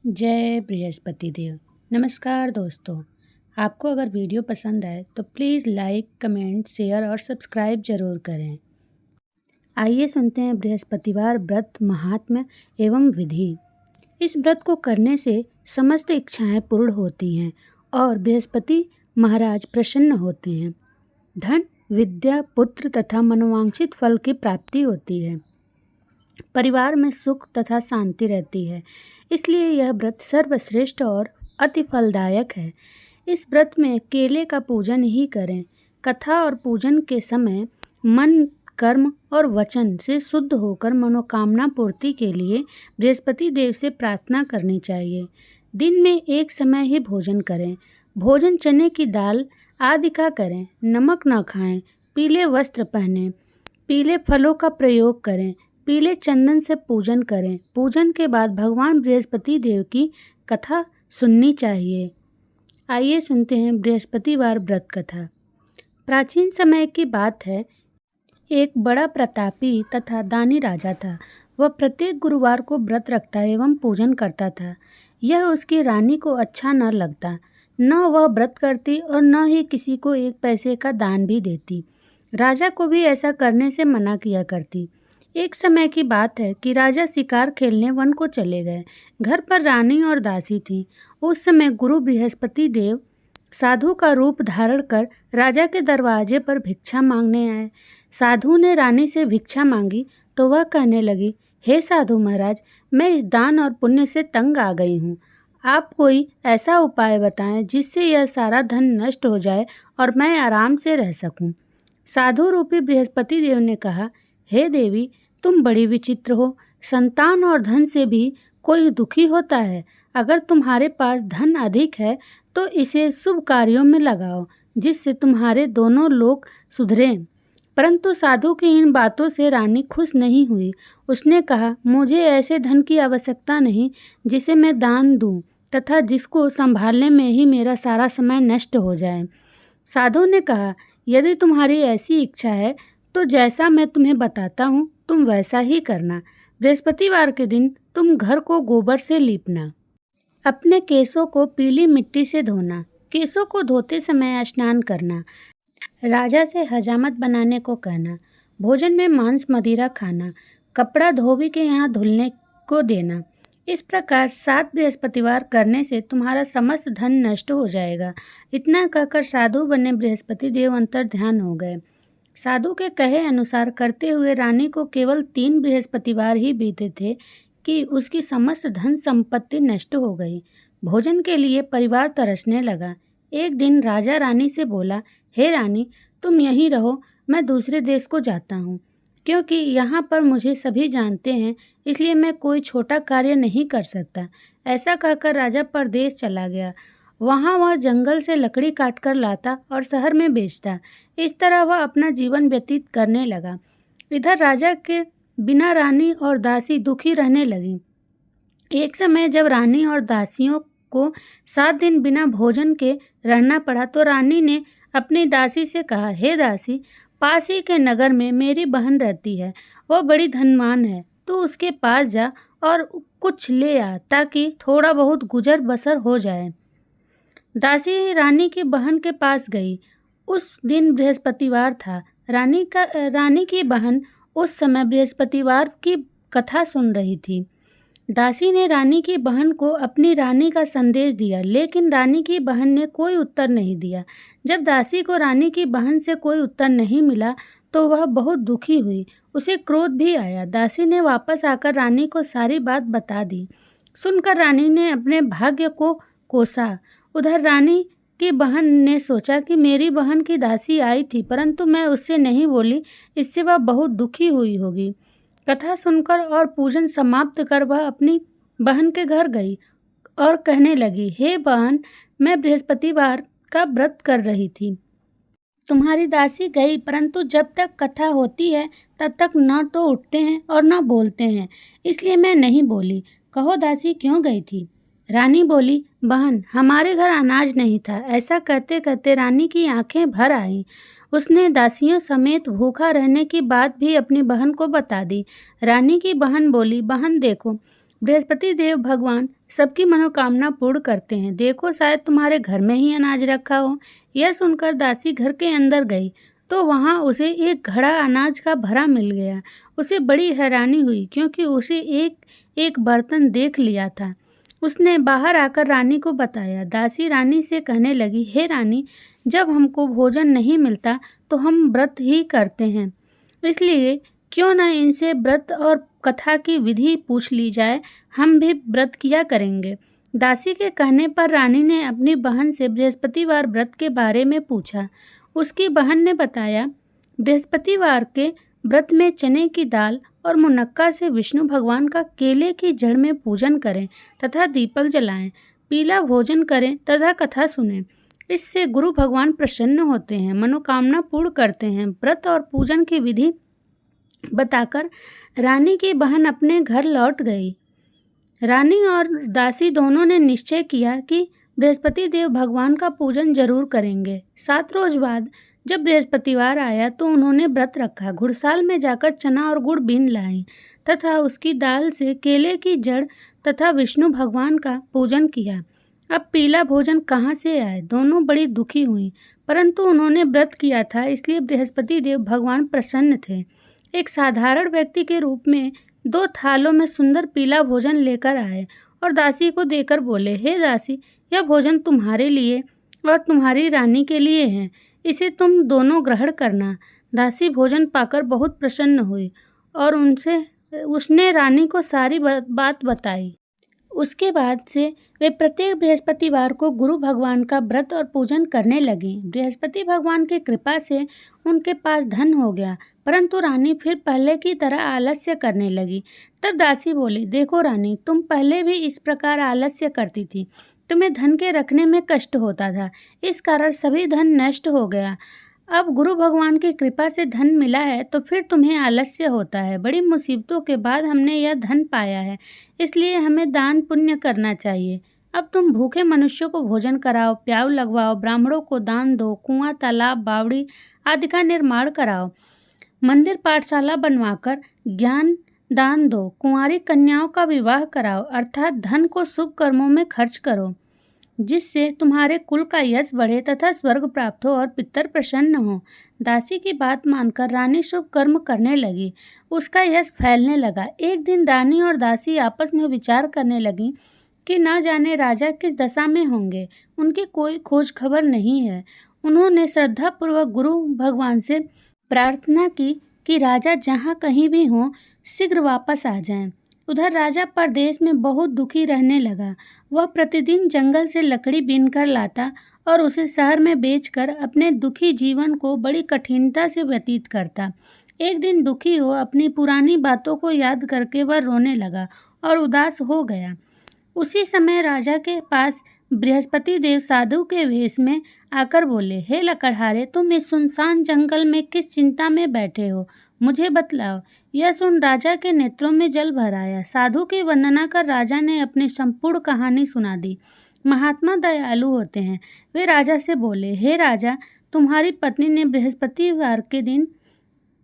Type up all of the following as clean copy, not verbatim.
जय बृहस्पति देव। नमस्कार दोस्तों, आपको अगर वीडियो पसंद आए तो प्लीज़ लाइक, कमेंट, शेयर और सब्सक्राइब ज़रूर करें। आइए सुनते हैं बृहस्पतिवार व्रत महात्म्य एवं विधि। इस व्रत को करने से समस्त इच्छाएं पूर्ण होती हैं और बृहस्पति महाराज प्रसन्न होते हैं। धन, विद्या, पुत्र तथा मनोवांछित फल की प्राप्ति होती है। परिवार में सुख तथा शांति रहती है। इसलिए यह व्रत सर्वश्रेष्ठ और अति फलदायक है। इस व्रत में केले का पूजन ही करें। कथा और पूजन के समय मन, कर्म और वचन से शुद्ध होकर मनोकामना पूर्ति के लिए बृहस्पति देव से प्रार्थना करनी चाहिए। दिन में एक समय ही भोजन करें। भोजन चने की दाल आदि का करें। नमक न खाएं। पीले वस्त्र पहनें। पीले फलों का प्रयोग करें। पीले चंदन से पूजन करें। पूजन के बाद भगवान बृहस्पति देव की कथा सुननी चाहिए। आइए सुनते हैं बृहस्पतिवार व्रत कथा। प्राचीन समय की बात है, एक बड़ा प्रतापी तथा दानी राजा था। वह प्रत्येक गुरुवार को व्रत रखता एवं पूजन करता था। यह उसकी रानी को अच्छा न लगता। न वह व्रत करती और न ही किसी को एक पैसे का दान भी देती। राजा को भी ऐसा करने से मना किया करती। एक समय की बात है कि राजा शिकार खेलने वन को चले गए। घर पर रानी और दासी थी। उस समय गुरु बृहस्पति देव साधु का रूप धारण कर राजा के दरवाजे पर भिक्षा मांगने आए। साधु ने रानी से भिक्षा मांगी तो वह कहने लगी, हे साधु महाराज, मैं इस दान और पुण्य से तंग आ गई हूँ। आप कोई ऐसा उपाय बताएं जिससे यह सारा धन नष्ट हो जाए और मैं आराम से रह सकूं। साधु रूपी बृहस्पति देव ने कहा, हे देवी, तुम बड़ी विचित्र हो। संतान और धन से भी कोई दुखी होता है। अगर तुम्हारे पास धन अधिक है तो इसे शुभ कार्यों में लगाओ, जिससे तुम्हारे दोनों लोग सुधरें। परंतु साधु की इन बातों से रानी खुश नहीं हुई। उसने कहा, मुझे ऐसे धन की आवश्यकता नहीं जिसे मैं दान दूं तथा जिसको संभालने में ही मेरा सारा समय नष्ट हो जाए। साधु ने कहा, यदि तुम्हारी ऐसी इच्छा है तो जैसा मैं तुम्हें बताता हूँ तुम वैसा ही करना। बृहस्पतिवार के दिन तुम घर को गोबर से लीपना। अपने केसों को पीली मिट्टी से धोना। केसों को धोते समय स्नान करना। राजा से हजामत बनाने को कहना। भोजन में मांस मदिरा खाना। कपड़ा धोबी के यहाँ धुलने को देना। इस प्रकार 7 बृहस्पतिवार करने से तुम्हारा समस्त धन नष्ट हो जाएगा। इतना कहकर साधु बने बृहस्पति देव अंतर ध्यान हो गए। साधु के कहे अनुसार करते हुए रानी को केवल 3 बृहस्पतिवार ही बीते थे कि उसकी समस्त धन संपत्ति नष्ट हो गई। भोजन के लिए परिवार तरसने लगा। एक दिन राजा रानी से बोला, हे रानी, तुम यहीं रहो, मैं दूसरे देश को जाता हूँ, क्योंकि यहाँ पर मुझे सभी जानते हैं, इसलिए मैं कोई छोटा कार्य नहीं कर सकता। ऐसा कहकर राजा परदेश चला गया। वहाँ वह जंगल से लकड़ी काट कर लाता और शहर में बेचता। इस तरह वह अपना जीवन व्यतीत करने लगा। इधर राजा के बिना रानी और दासी दुखी रहने लगी। एक समय जब रानी और दासियों को 7 दिन बिना भोजन के रहना पड़ा तो रानी ने अपनी दासी से कहा, हे दासी, पास ही के नगर में मेरी बहन रहती है। वह बड़ी धनवान है। तू उसके पास जा और कुछ ले आ ताकि थोड़ा बहुत गुजर बसर हो जाए। दासी रानी की बहन के पास गई। उस दिन बृहस्पतिवार था। रानी की बहन उस समय बृहस्पतिवार की कथा सुन रही थी। दासी ने रानी की बहन को अपनी रानी का संदेश दिया, लेकिन रानी की बहन ने कोई उत्तर नहीं दिया। जब दासी को रानी की बहन से कोई उत्तर नहीं मिला तो वह बहुत दुखी हुई। उसे क्रोध भी आया। दासी ने वापस आकर रानी को सारी बात बता दी। सुनकर रानी ने अपने भाग्य को कोसा। उधर रानी की बहन ने सोचा कि मेरी बहन की दासी आई थी, परंतु मैं उससे नहीं बोली, इससे वह बहुत दुखी हुई होगी। कथा सुनकर और पूजन समाप्त कर वह अपनी बहन के घर गई और कहने लगी, हे बहन, मैं बृहस्पतिवार का व्रत कर रही थी। तुम्हारी दासी गई, परंतु जब तक कथा होती है तब तक न तो उठते हैं और न बोलते हैं, इसलिए मैं नहीं बोली। कहो दासी क्यों गई थी? रानी बोली, बहन, हमारे घर अनाज नहीं था। ऐसा कहते कहते रानी की आंखें भर आईं। उसने दासियों समेत भूखा रहने की बात भी अपनी बहन को बता दी। रानी की बहन बोली, बहन देखो, बृहस्पति देव भगवान सबकी मनोकामना पूर्ण करते हैं। देखो, शायद तुम्हारे घर में ही अनाज रखा हो। यह सुनकर दासी घर के अंदर गई तो वहाँ उसे एक घड़ा अनाज का भरा मिल गया। उसे बड़ी हैरानी हुई क्योंकि उसे एक एक बर्तन देख लिया था। उसने बाहर आकर रानी को बताया। दासी रानी से कहने लगी, हे रानी, जब हमको भोजन नहीं मिलता तो हम व्रत ही करते हैं, इसलिए क्यों न इनसे व्रत और कथा की विधि पूछ ली जाए, हम भी व्रत किया करेंगे। दासी के कहने पर रानी ने अपनी बहन से बृहस्पतिवार व्रत के बारे में पूछा। उसकी बहन ने बताया, बृहस्पतिवार के व्रत में चने की दाल और मुनक्का से विष्णु भगवान का केले की जड़ में पूजन करें तथा दीपक जलाएं, पीला भोजन करें तथा कथा सुनें। इससे गुरु भगवान प्रसन्न होते हैं, मनोकामना पूर्ण करते हैं। व्रत और पूजन की विधि बताकर रानी की बहन अपने घर लौट गई। रानी और दासी दोनों ने निश्चय किया कि बृहस्पति देव भगवान का पूजन जरूर करेंगे। 7 रोज बाद जब बृहस्पतिवार आया तो उन्होंने व्रत रखा। घुड़साल में जाकर चना और गुड़ बीन लाई तथा उसकी दाल से केले की जड़ तथा विष्णु भगवान का पूजन किया। अब पीला भोजन कहाँ से आए? दोनों बड़ी दुखी हुई, परंतु उन्होंने व्रत किया था, इसलिए बृहस्पति देव भगवान प्रसन्न थे। एक साधारण व्यक्ति के रूप में 2 थालों में सुंदर पीला भोजन लेकर आए और दासी को देकर बोले, हे दासी, यह भोजन तुम्हारे लिए और तुम्हारी रानी के लिए है, इसे तुम दोनों ग्रहण करना। दासी भोजन पाकर बहुत प्रसन्न हुई और उसने रानी को सारी बात बताई। उसके बाद से वे प्रत्येक बृहस्पतिवार को गुरु भगवान का व्रत और पूजन करने लगी। बृहस्पति भगवान की कृपा से उनके पास धन हो गया, परंतु रानी फिर पहले की तरह आलस्य करने लगी। तब दासी बोली, देखो रानी, तुम पहले भी इस प्रकार आलस्य करती थी, तुम्हें धन के रखने में कष्ट होता था, इस कारण सभी धन नष्ट हो गया। अब गुरु भगवान की कृपा से धन मिला है तो फिर तुम्हें आलस्य होता है। बड़ी मुसीबतों के बाद हमने यह धन पाया है, इसलिए हमें दान पुण्य करना चाहिए। अब तुम भूखे मनुष्यों को भोजन कराओ, प्याऊ लगवाओ, ब्राह्मणों को दान दो, कुआं, तालाब, बावड़ी आदि का निर्माण कराओ, मंदिर पाठशाला बनवाकर ज्ञान दान दो, कुंवारी कन्याओं का विवाह कराओ, अर्थात धन को शुभ कर्मों में खर्च करो, जिससे तुम्हारे कुल का यश बढ़े तथा स्वर्ग प्राप्त हो और पितर प्रसन्न हो। दासी की बात मानकर रानी शुभ कर्म करने लगी। उसका यश फैलने लगा। एक दिन रानी और दासी आपस में विचार करने लगी कि न जाने राजा किस दशा में होंगे, उनकी कोई खोज खबर नहीं है। उन्होंने श्रद्धापूर्वक गुरु भगवान से प्रार्थना की कि राजा जहाँ कहीं भी हों शीघ्र वापस आ जाएं। उधर राजा परदेश में बहुत दुखी रहने लगा। वह प्रतिदिन जंगल से लकड़ी बीनकर लाता और उसे शहर में बेचकर अपने दुखी जीवन को बड़ी कठिनता से व्यतीत करता। एक दिन दुखी हो अपनी पुरानी बातों को याद करके वह रोने लगा और उदास हो गया। उसी समय राजा के पास बृहस्पति देव साधु के वेश में आकर बोले, हे लकड़हारे, तुम इस सुनसान जंगल में किस चिंता में बैठे हो, मुझे बतलाओ। यह सुन राजा के नेत्रों में जल भर आया। साधु की वंदना कर राजा ने अपनी संपूर्ण कहानी सुना दी। महात्मा दयालु होते हैं। वे राजा से बोले, हे राजा, तुम्हारी पत्नी ने बृहस्पतिवार के दिन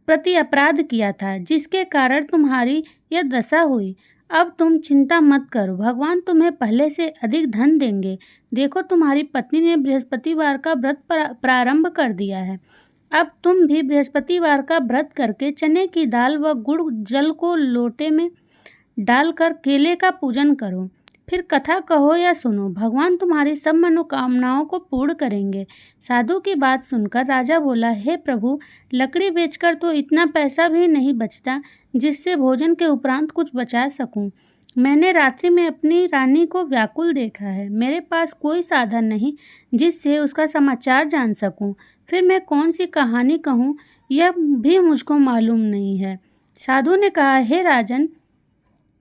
प्रति अपराध किया था, जिसके कारण तुम्हारी यह दशा हुई। अब तुम चिंता मत करो, भगवान तुम्हें पहले से अधिक धन देंगे। देखो, तुम्हारी पत्नी ने बृहस्पतिवार का व्रत प्रारंभ कर दिया है। अब तुम भी बृहस्पतिवार का व्रत करके चने की दाल व गुड़ जल को लोटे में डालकर केले का पूजन करो। फिर कथा कहो या सुनो, भगवान तुम्हारी सब मनोकामनाओं को पूर्ण करेंगे। साधु की बात सुनकर राजा बोला, हे प्रभु, लकड़ी बेचकर तो इतना पैसा भी नहीं बचता जिससे भोजन के उपरांत कुछ बचा सकूं। मैंने रात्रि में अपनी रानी को व्याकुल देखा है। मेरे पास कोई साधन नहीं जिससे उसका समाचार जान सकूं। फिर मैं कौन सी कहानी कहूं, यह भी मुझको मालूम नहीं है। साधु ने कहा, हे राजन,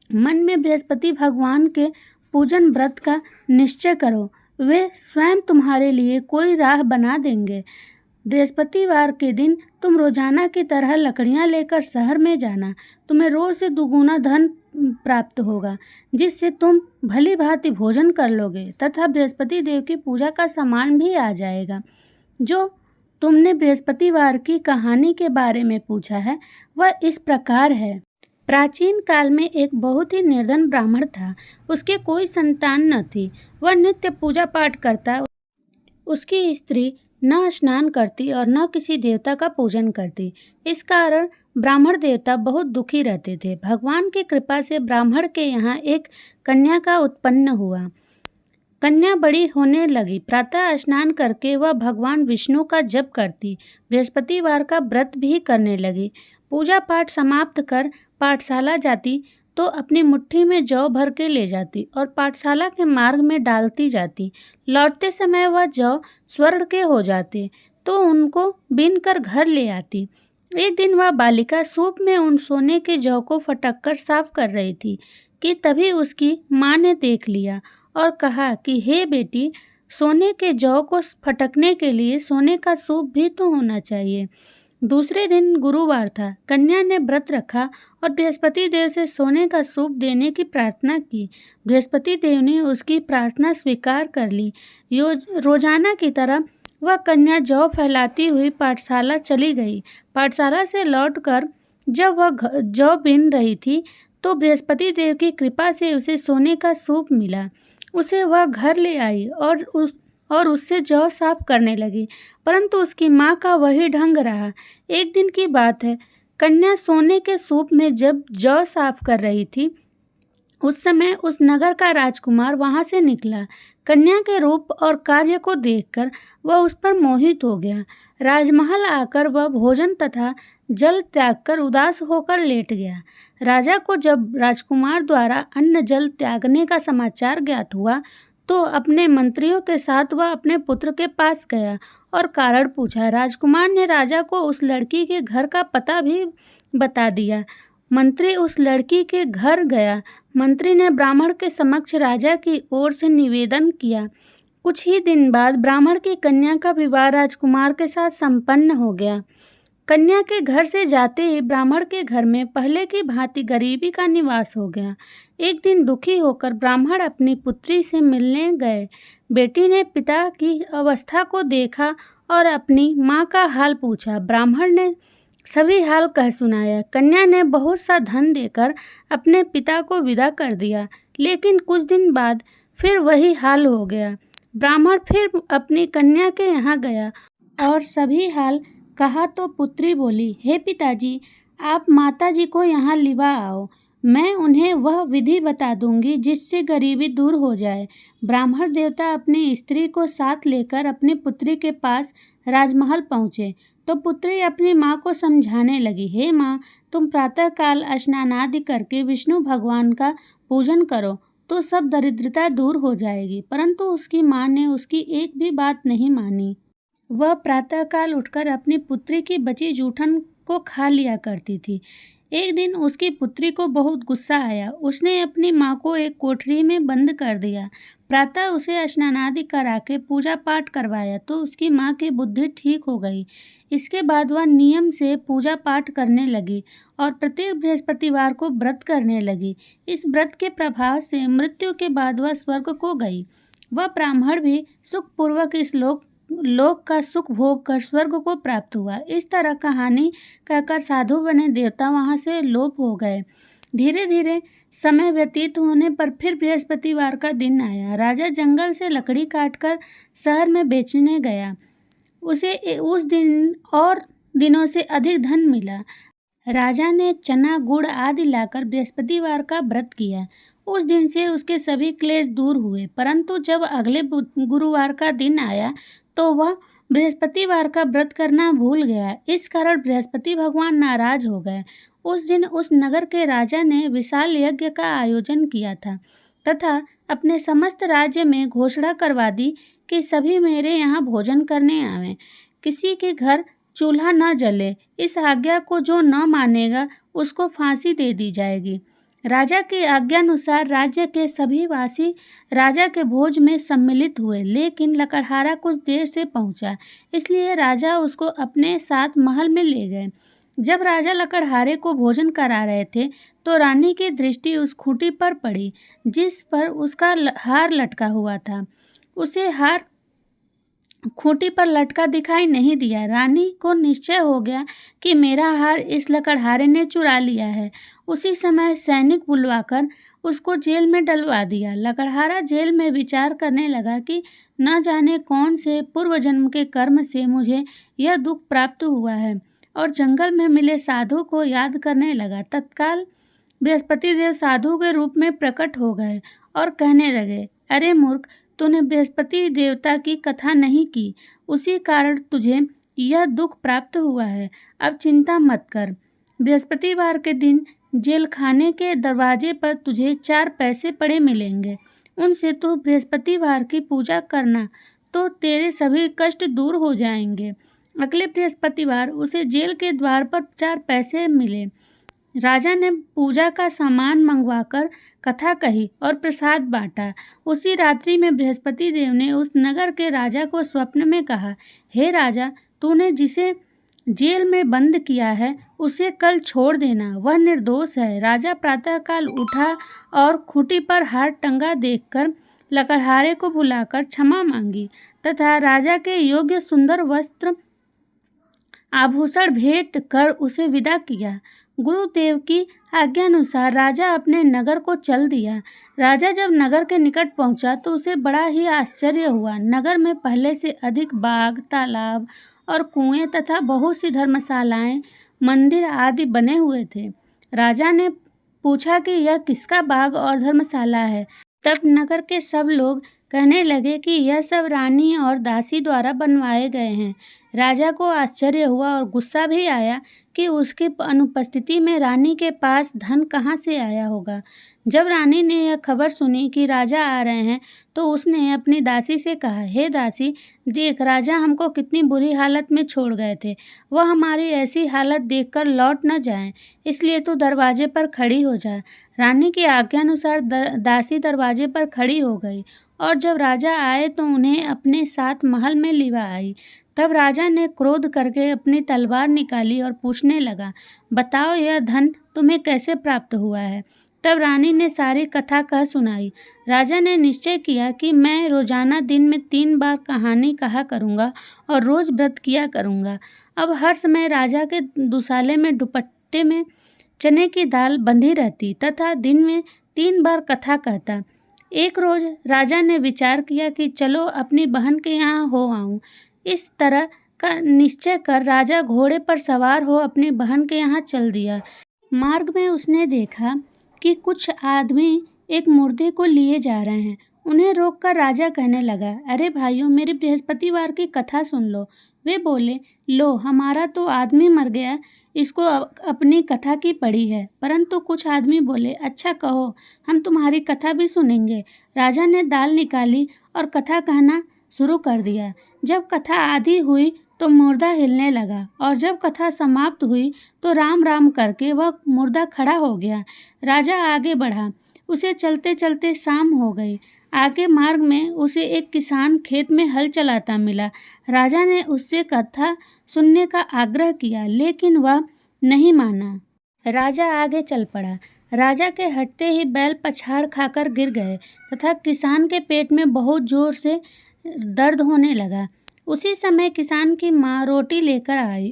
मन में बृहस्पति भगवान के पूजन व्रत का निश्चय करो, वे स्वयं तुम्हारे लिए कोई राह बना देंगे। बृहस्पतिवार के दिन तुम रोजाना की तरह लकड़ियां लेकर शहर में जाना। तुम्हें रोज से दुगुना धन प्राप्त होगा, जिससे तुम भली भांति भोजन कर लोगे तथा बृहस्पति देव की पूजा का सामान भी आ जाएगा। जो तुमने बृहस्पतिवार की कहानी के बारे में पूछा है वह इस प्रकार है। प्राचीन काल में एक बहुत ही निर्धन ब्राह्मण था। उसके कोई संतान न थी। वह नित्य पूजा पाठ करता। उसकी स्त्री न स्नान करती और न किसी देवता का पूजन करती। इस कारण ब्राह्मण देवता बहुत दुखी रहते थे। भगवान की कृपा से ब्राह्मण के यहाँ एक कन्या का उत्पन्न हुआ। कन्या बड़ी होने लगी। प्रातः स्नान करके वह भगवान विष्णु का जप करती। बृहस्पतिवार का व्रत भी करने लगी। पूजा पाठ समाप्त कर पाठशाला जाती तो अपनी मुट्ठी में जौ भर के ले जाती और पाठशाला के मार्ग में डालती जाती। लौटते समय वह जौ स्वर्ण के हो जाते तो उनको बीन कर घर ले आती। एक दिन वह बालिका सूप में उन सोने के जौ को फटक कर साफ कर रही थी कि तभी उसकी माँ ने देख लिया और कहा कि हे बेटी, सोने के जौ को फटकने के लिए सोने का सूप भी तो होना चाहिए। दूसरे दिन गुरुवार था। कन्या ने व्रत रखा और बृहस्पति देव से सोने का सूप देने की प्रार्थना की। बृहस्पति देव ने उसकी प्रार्थना स्वीकार कर ली। रोजाना की तरह वह कन्या जौ फैलाती हुई पाठशाला चली गई। पाठशाला से लौटकर जब वह जौ बीन रही थी तो बृहस्पति देव की कृपा से उसे सोने का सूप मिला। उसे वह घर ले आई और उससे जौ साफ करने लगी, परंतु उसकी माँ का वही ढंग रहा। एक दिन की बात है, कन्या सोने के सूप में जब जौ साफ कर रही थी, उस समय उस नगर का राजकुमार वहां से निकला। कन्या के रूप और कार्य को देखकर वह उस पर मोहित हो गया। राजमहल आकर वह भोजन तथा जल त्याग कर उदास होकर लेट गया। राजा को जब राजकुमार द्वारा अन्न जल त्यागने का समाचार ज्ञात हुआ तो अपने मंत्रियों के साथ वह अपने पुत्र के पास गया और कारण पूछा। राजकुमार ने राजा को उस लड़की के घर का पता भी बता दिया। मंत्री उस लड़की के घर गया। मंत्री ने ब्राह्मण के समक्ष राजा की ओर से निवेदन किया। कुछ ही दिन बाद ब्राह्मण की कन्या का विवाह राजकुमार के साथ संपन्न हो गया। कन्या के घर से जाते ही ब्राह्मण के घर में पहले की भांति गरीबी का निवास हो गया। एक दिन दुखी होकर ब्राह्मण अपनी पुत्री से मिलने गए। बेटी ने पिता की अवस्था को देखा और अपनी माँ का हाल पूछा। ब्राह्मण ने सभी हाल कह सुनाया। कन्या ने बहुत सा धन देकर अपने पिता को विदा कर दिया, लेकिन कुछ दिन बाद फिर वही हाल हो गया। ब्राह्मण फिर अपनी कन्या के यहाँ गया और सभी हाल कहा तो पुत्री बोली, हे पिताजी, आप माताजी को यहाँ लिवा आओ। मैं उन्हें वह विधि बता दूंगी जिससे गरीबी दूर हो जाए। ब्राह्मण देवता अपनी स्त्री को साथ लेकर अपनी पुत्री के पास राजमहल पहुँचे तो पुत्री अपनी माँ को समझाने लगी, हे माँ, तुम प्रातःकाल स्नानादि करके विष्णु भगवान का पूजन करो तो सब दरिद्रता दूर हो जाएगी। परंतु उसकी माँ ने उसकी एक भी बात नहीं मानी। वह प्रातःकाल उठकर अपनी पुत्री की बची जूठन को खा लिया करती थी। एक दिन उसकी पुत्री को बहुत गुस्सा आया। उसने अपनी माँ को एक कोठरी में बंद कर दिया। प्रातः उसे स्नानादि करा के पूजा पाठ करवाया तो उसकी माँ की बुद्धि ठीक हो गई। इसके बाद वह नियम से पूजा पाठ करने लगी और प्रत्येक बृहस्पतिवार को व्रत करने लगी। इस व्रत के प्रभाव से मृत्यु के बाद वह स्वर्ग को गई। वह ब्राह्मण भी सुखपूर्वक इस लोक का सुख भोग कर स्वर्ग को प्राप्त हुआ। इस तरह कहानी कहकर साधु बने देवता वहां से लोप हो गए। धीरे धीरे समय व्यतीत होने पर फिर बृहस्पतिवार का दिन आया। राजा जंगल से लकड़ी काटकर शहर में बेचने गया। उसे उस दिन और दिनों से अधिक धन मिला। राजा ने चना गुड़ आदि लाकर बृहस्पतिवार का व्रत किया। उस दिन से उसके सभी क्लेश दूर हुए। परंतु जब अगले गुरुवार का दिन आया तो वह बृहस्पतिवार का व्रत करना भूल गया। इस कारण बृहस्पति भगवान नाराज हो गए। उस दिन उस नगर के राजा ने विशाल यज्ञ का आयोजन किया था तथा अपने समस्त राज्य में घोषणा करवा दी कि सभी मेरे यहाँ भोजन करने आवें। किसी के घर चूल्हा न जले। इस आज्ञा को जो न मानेगा उसको फांसी दे दी जाएगी। राजा की आज्ञानुसार राज्य के सभी वासी राजा के भोज में सम्मिलित हुए, लेकिन लकड़हारा कुछ देर से पहुंचा, इसलिए राजा उसको अपने साथ महल में ले गए। जब राजा लकड़हारे को भोजन करा रहे थे तो रानी की दृष्टि उस खूंटी पर पड़ी जिस पर उसका हार लटका हुआ था। उसे हार खूंटी पर लटका दिखाई नहीं दिया। रानी को निश्चय हो गया कि मेरा हार इस लकड़हारे ने चुरा लिया है। उसी समय सैनिक बुलवाकर उसको जेल में डलवा दिया। लकड़हारा जेल में विचार करने लगा कि न जाने कौन से पूर्व जन्म के कर्म से मुझे यह दुख प्राप्त हुआ है, और जंगल में मिले साधु को याद करने लगा। तत्काल बृहस्पति देव साधु के रूप में प्रकट हो गए और कहने लगे, अरे मूर्ख, तूने बृहस्पति देवता की कथा नहीं की, उसी कारण तुझे यह दुख प्राप्त हुआ है। अब चिंता मत कर। बृहस्पतिवार के दिन जेल खाने के दरवाजे पर तुझे 4 पैसे पड़े मिलेंगे। उनसे तू बृहस्पतिवार की पूजा करना तो तेरे सभी कष्ट दूर हो जाएंगे। अगले बृहस्पतिवार उसे जेल के द्वार पर 4 पैसे मिले। राजा ने पूजा का सामान मंगवाकर कथा कही और प्रसाद बांटा। उसी रात्रि में बृहस्पति देव ने उस नगर के राजा को स्वप्न में कहा, हे राजा, तूने जिसे जेल में बंद किया है उसे कल छोड़ देना, वह निर्दोष है। राजा प्रातःकाल उठा और खूंटी पर हाथ टंगा देखकर लकड़हारे को बुलाकर क्षमा मांगी तथा राजा के योग्य सुंदर वस्त्र आभूषण भेंट कर उसे विदा किया। गुरुदेव की आज्ञानुसार राजा अपने नगर को चल दिया। राजा जब नगर के निकट पहुंचा तो उसे बड़ा ही आश्चर्य हुआ। नगर में पहले से अधिक बाग, तालाब और कुएं तथा बहुत सी धर्मशालाएं, मंदिर आदि बने हुए थे। राजा ने पूछा कि यह किसका बाग और धर्मशाला है। तब नगर के सब लोग कहने लगे कि यह सब रानी और दासी द्वारा बनवाए गए हैं। राजा को आश्चर्य हुआ और गुस्सा भी आया कि उसकी अनुपस्थिति में रानी के पास धन कहाँ से आया होगा। जब रानी ने यह खबर सुनी कि राजा आ रहे हैं तो उसने अपनी दासी से कहा, हे दासी, देख, राजा हमको कितनी बुरी हालत में छोड़ गए थे। वह हमारी ऐसी हालत देखकर लौट न जाएं, इसलिए तू दरवाजे पर खड़ी हो जा। रानी की आज्ञानुसार दासी दरवाजे पर खड़ी हो गई और जब राजा आए तो उन्हें अपने साथ महल में लिवा आई। तब राजा ने क्रोध करके अपनी तलवार निकाली और पूछने लगा, बताओ, यह धन तुम्हें कैसे प्राप्त हुआ है। तब रानी ने सारी कथा कह सुनाई। राजा ने निश्चय किया कि मैं रोजाना दिन में 3 बार कहानी कहा करूँगा और रोज व्रत किया करूँगा। अब हर समय राजा के दुसाले में दुपट्टे में चने की दाल बंधी रहती तथा दिन में 3 बार कथा कहता। एक रोज राजा ने विचार किया कि चलो अपनी बहन के यहाँ हो आऊं। इस तरह का निश्चय कर राजा घोड़े पर सवार हो अपनी बहन के यहाँ चल दिया। मार्ग में उसने देखा कि कुछ आदमी एक मुर्दे को लिए जा रहे हैं। उन्हें रोककर राजा कहने लगा, अरे भाइयों, मेरी बृहस्पतिवार की कथा सुन लो। वे बोले, लो, हमारा तो आदमी मर गया, इसको अपनी कथा की पड़ी है। परंतु कुछ आदमी बोले, अच्छा कहो, हम तुम्हारी कथा भी सुनेंगे। राजा ने दाल निकाली और कथा कहना शुरू कर दिया। जब कथा आधी हुई तो मुर्दा हिलने लगा और जब कथा समाप्त हुई तो राम राम करके वह मुर्दा खड़ा हो गया। राजा आगे बढ़ा। उसे चलते चलते शाम हो गई। आगे मार्ग में उसे एक किसान खेत में हल चलाता मिला। राजा ने उससे कथा सुनने का आग्रह किया, लेकिन वह नहीं माना। राजा आगे चल पड़ा। राजा के हटते ही बैल पछाड़ खाकर गिर गए तथा किसान के पेट में बहुत जोर से दर्द होने लगा। उसी समय किसान की माँ रोटी लेकर आई।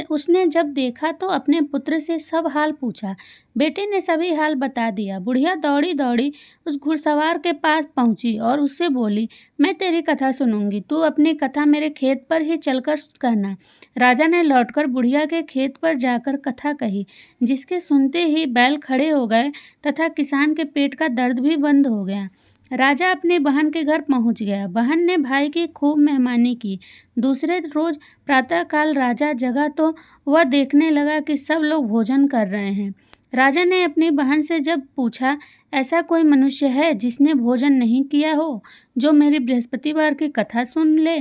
उसने जब देखा तो अपने पुत्र से सब हाल पूछा। बेटे ने सभी हाल बता दिया। बुढ़िया दौड़ी दौड़ी उस घुड़सवार के पास पहुंची और उससे बोली, मैं तेरी कथा सुनूंगी, तू अपनी कथा मेरे खेत पर ही चलकर कहना। राजा ने लौटकर बुढ़िया के खेत पर जाकर कथा कही, जिसके सुनते ही बैल खड़े हो गए तथा किसान के पेट का दर्द भी बंद हो गया। राजा अपनी बहन के घर पहुंच गया। बहन ने भाई की खूब मेहमानी की। दूसरे रोज प्रातःकाल राजा जगा तो वह देखने लगा कि सब लोग भोजन कर रहे हैं। राजा ने अपनी बहन से जब पूछा, ऐसा कोई मनुष्य है जिसने भोजन नहीं किया हो, जो मेरी बृहस्पतिवार की कथा सुन ले।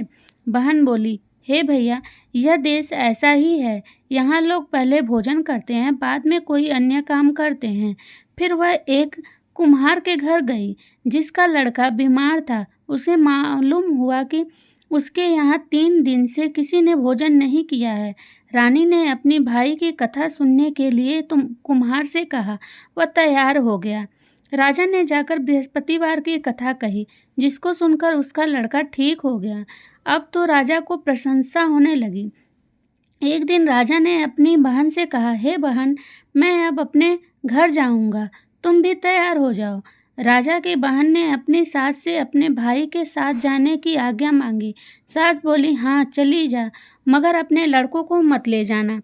बहन बोली, हे भैया, यह देश ऐसा ही है। यहाँ लोग पहले भोजन करते हैं, बाद में कोई अन्य काम करते हैं। फिर वह एक कुम्हार के घर गई, जिसका लड़का बीमार था। उसे मालूम हुआ कि उसके यहाँ 3 दिन से किसी ने भोजन नहीं किया है। रानी ने अपनी भाई की कथा सुनने के लिए कुम्हार से कहा। वह तैयार हो गया। राजा ने जाकर बृहस्पतिवार की कथा कही, जिसको सुनकर उसका लड़का ठीक हो गया। अब तो राजा को प्रशंसा होने लगी। एक दिन राजा ने अपनी बहन से कहा, हे बहन, मैं अब अपने घर जाऊंगा, तुम भी तैयार हो जाओ। राजा की बहन ने अपनी सास से अपने भाई के साथ जाने की आज्ञा मांगी। सास बोली, हाँ चली जा, मगर अपने लड़कों को मत ले जाना,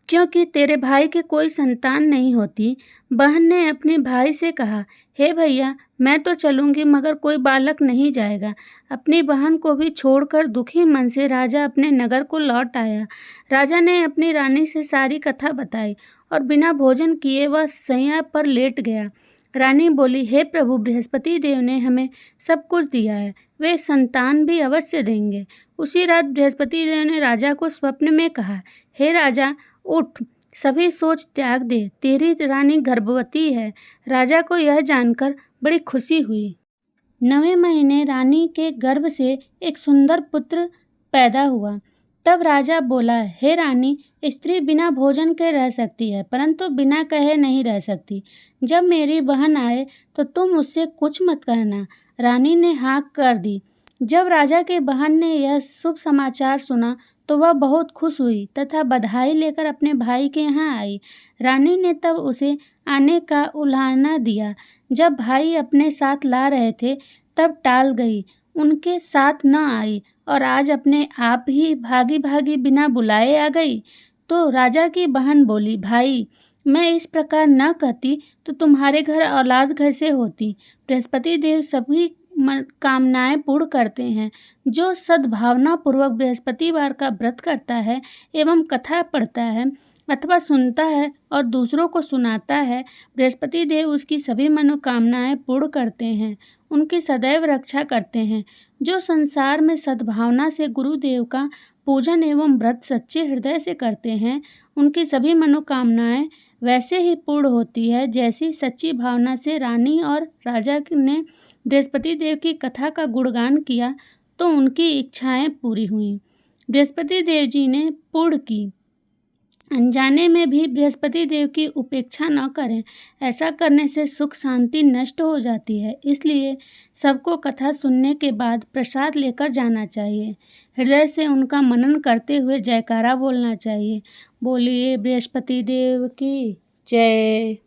क्योंकि तेरे भाई की कोई संतान नहीं होती। बहन ने अपने भाई से कहा, हे भैया, मैं तो चलूंगी मगर कोई बालक नहीं जाएगा। अपनी बहन को भी छोड़कर दुखी मन से राजा अपने नगर को लौट आया। राजा ने अपनी रानी से सारी कथा बताई और बिना भोजन किए वह शैया पर लेट गया। रानी बोली, हे प्रभु, बृहस्पति देव ने हमें सब कुछ दिया है, वे संतान भी अवश्य देंगे। उसी रात बृहस्पति देव ने राजा को स्वप्न में कहा, हे राजा, उठ, सभी सोच त्याग दे, तेरी रानी गर्भवती है। राजा को यह जानकर बड़ी खुशी हुई। 9वें महीने रानी के गर्भ से एक सुंदर पुत्र पैदा हुआ। तब राजा बोला, हे रानी, स्त्री बिना भोजन के रह सकती है, परंतु बिना कहे नहीं रह सकती। जब मेरी बहन आए तो तुम उससे कुछ मत कहना। रानी ने हाँ कर दी। जब राजा की बहन ने यह शुभ समाचार सुना तो वह बहुत खुश हुई तथा बधाई लेकर अपने भाई के यहाँ आई। रानी ने तब उसे आने का उलाहना दिया। जब भाई अपने साथ ला रहे थे तब टाल गई, उनके साथ न आई और आज अपने आप ही भागी भागी बिना बुलाए आ गई। तो राजा की बहन बोली, भाई, मैं इस प्रकार न कहती तो तुम्हारे घर औलाद कैसे होती। बृहस्पति देव सभी कामनाएं पूर्ण करते हैं। जो सद्भावना पूर्वक बृहस्पतिवार का व्रत करता है एवं कथा पढ़ता है अथवा सुनता है और दूसरों को सुनाता है, बृहस्पति देव उसकी सभी मनोकामनाएं पूर्ण करते हैं, उनकी सदैव रक्षा करते हैं। जो संसार में सद्भावना से गुरुदेव का पूजन एवं व्रत सच्चे हृदय से करते हैं, उनकी सभी मनोकामनाएं वैसे ही पूर्ण होती है जैसी सच्ची भावना से रानी और राजा ने बृहस्पति देव की कथा का गुणगान किया तो उनकी इच्छाएं पूरी हुईं। बृहस्पति देव जी ने पूर्ण की। अनजाने में भी बृहस्पति देव की उपेक्षा न करें, ऐसा करने से सुख शांति नष्ट हो जाती है। इसलिए सबको कथा सुनने के बाद प्रसाद लेकर जाना चाहिए। हृदय से उनका मनन करते हुए जयकारा बोलना चाहिए। बोलिए बृहस्पति देव की जय।